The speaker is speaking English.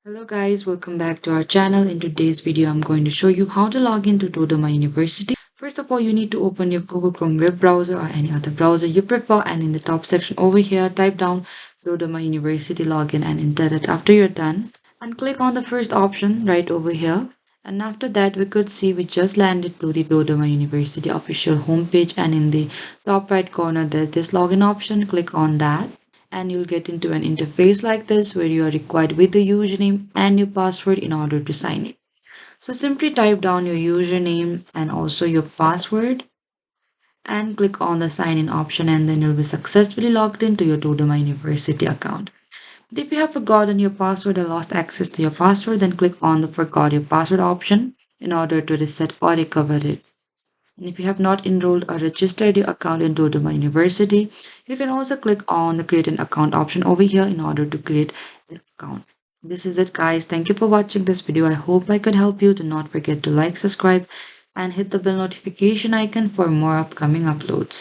Hello guys, welcome back to our channel. In today's video, I'm going to show you how to log into Dodoma University. First of all, you need to open your Google Chrome web browser or any other browser you prefer, and in the top section over here, type down Dodoma University login and enter it after you're done. And click on the first option right over here. And after that, we could see we just landed to the Dodoma University official homepage, and in the top right corner, there's this login option. Click on that and you'll get into an interface like this where you are required with the username and your password in order to sign in. So simply type down your username and also your password and click on the sign in option, and then you'll be successfully logged into your Dodoma University account. But if you have forgotten your password or lost access to your password, then click on the forgot your password option in order to reset or recover it. And if you have not enrolled or registered your account in Dodoma University, you can also click on the create an account option over here in order to create an account. This is it guys. Thank you for watching this video. I hope I could help you. Do not forget to like, subscribe and hit the bell notification icon for more upcoming uploads.